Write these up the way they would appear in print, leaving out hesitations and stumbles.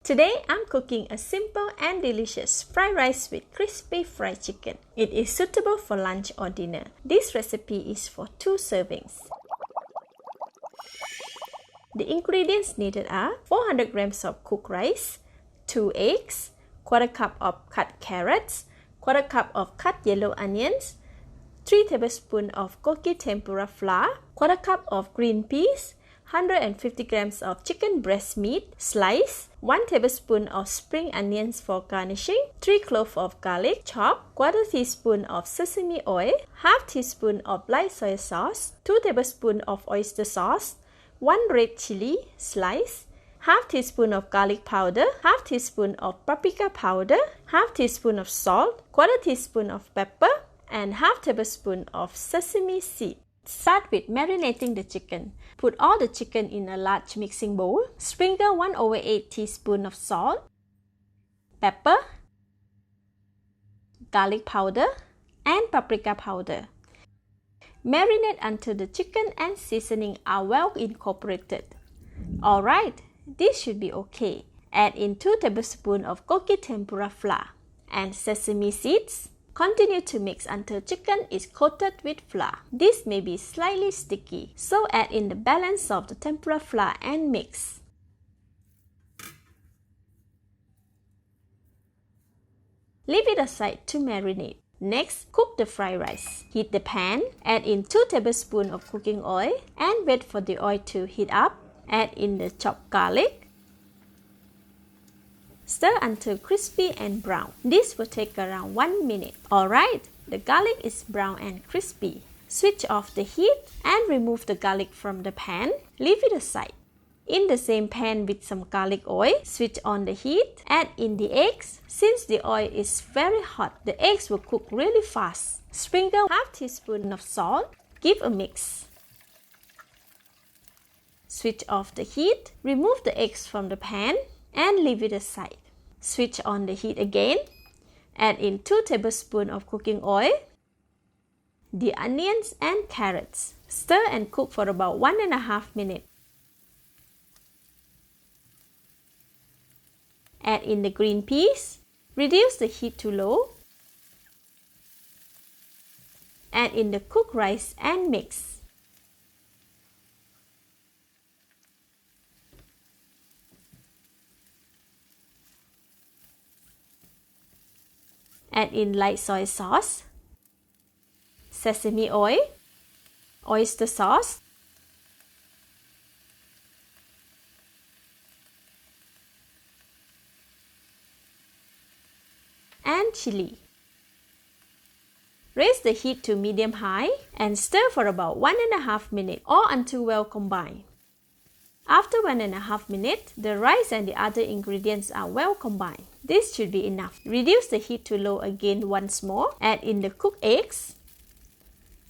Today, I'm cooking a simple and delicious fried rice with crispy fried chicken. It is suitable for lunch or dinner. This recipe is for 2 servings. The ingredients needed are 400 grams of cooked rice, 2 eggs, quarter cup of cut carrots, quarter cup of cut yellow onions, 3 tablespoons of Koki tempura flour, quarter cup of green peas, 150 grams of chicken breast meat sliced, 1 tablespoon of spring onions for garnishing, 3 cloves of garlic chopped, quarter teaspoon of sesame oil, half teaspoon of light soy sauce, 2 tablespoons of oyster sauce, 1 red chili sliced, half teaspoon of garlic powder, half teaspoon of paprika powder, half teaspoon of salt, quarter teaspoon of pepper, and half tablespoon of sesame seed. Start with marinating the chicken. Put all the chicken in a large mixing bowl. Sprinkle 1/8 teaspoon of salt, pepper, garlic powder, and paprika powder. Marinate until the chicken and seasoning are well incorporated. Alright, this should be okay. Add in 2 tablespoons of Koki tempura flour and sesame seeds. Continue to mix until chicken is coated with flour. This may be slightly sticky, so add in the balance of the tempura flour and mix. Leave it aside to marinate. Next, cook the fried rice. Heat the pan, add in 2 tablespoons of cooking oil and wait for the oil to heat up. Add in the chopped garlic. Stir until crispy and brown. This will take around 1 minute. Alright, the garlic is brown and crispy. Switch off the heat and remove the garlic from the pan. Leave it aside. In the same pan with some garlic oil, switch on the heat. Add in the eggs. Since the oil is very hot, the eggs will cook really fast. Sprinkle half teaspoon of salt. Give a mix. Switch off the heat. Remove the eggs from the pan and leave it aside. Switch on the heat again. Add in 2 tablespoons of cooking oil, the onions and carrots. Stir and cook for about 1.5 minutes. Add in the green peas. Reduce the heat to low. Add in the cooked rice and mix. Add in light soy sauce, sesame oil, oyster sauce, and chili. Raise the heat to medium-high and stir for about 1.5 minutes or until well combined. After 1.5 minutes, the rice and the other ingredients are well combined. This should be enough. Reduce the heat to low again once more. Add in the cooked eggs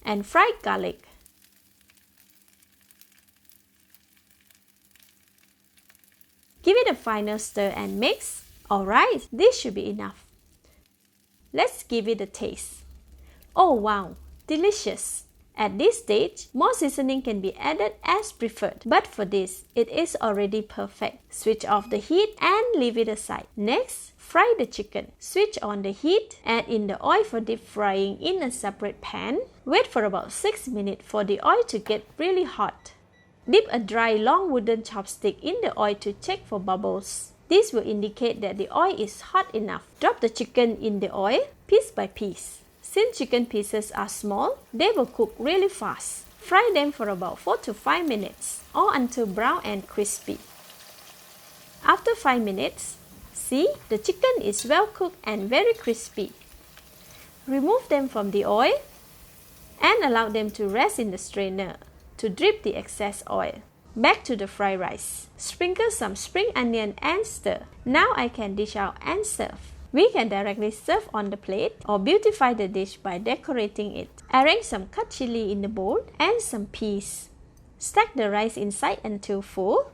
and fried garlic. Give it a final stir and mix. Alright, this should be enough. Let's give it a taste. Oh wow, delicious! At this stage, more seasoning can be added as preferred, but for this, it is already perfect. Switch off the heat and leave it aside. Next, fry the chicken. Switch on the heat, add in the oil for deep frying in a separate pan. Wait for about 6 minutes for the oil to get really hot. Dip a dry long wooden chopstick in the oil to check for bubbles. This will indicate that the oil is hot enough. Drop the chicken in the oil, piece by piece. Since chicken pieces are small, they will cook really fast. Fry them for about 4 to 5 minutes or until brown and crispy. After 5 minutes, see, the chicken is well cooked and very crispy. Remove them from the oil and allow them to rest in the strainer to drip the excess oil. Back to the fried rice. Sprinkle some spring onion and stir. Now I can dish out and serve. We can directly serve on the plate or beautify the dish by decorating it. Arrange some cut chili in the bowl and some peas. Stack the rice inside until full.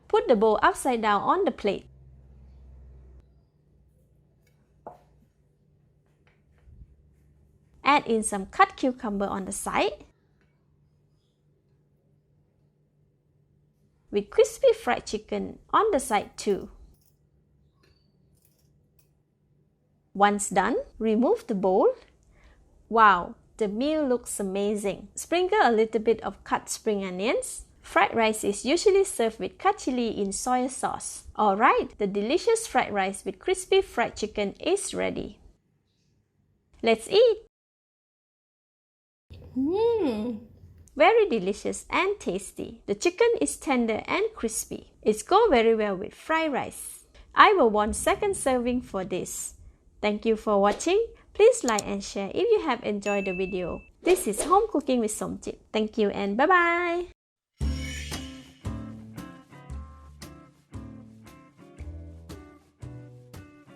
Put the bowl upside down on the plate. Add in some cut cucumber on the side. with crispy fried chicken on the side too. Once done, remove the bowl. Wow, the meal looks amazing. Sprinkle a little bit of cut spring onions. Fried rice is usually served with cut chili in soy sauce. Alright, the delicious fried rice with crispy fried chicken is ready. Let's eat! Very delicious and tasty. The chicken is tender and crispy. It's go very well with fried rice. I will want second serving for this. Thank you for watching. Please like and share if you have enjoyed the video. This is Home Cooking with Somjit. Thank you and bye-bye.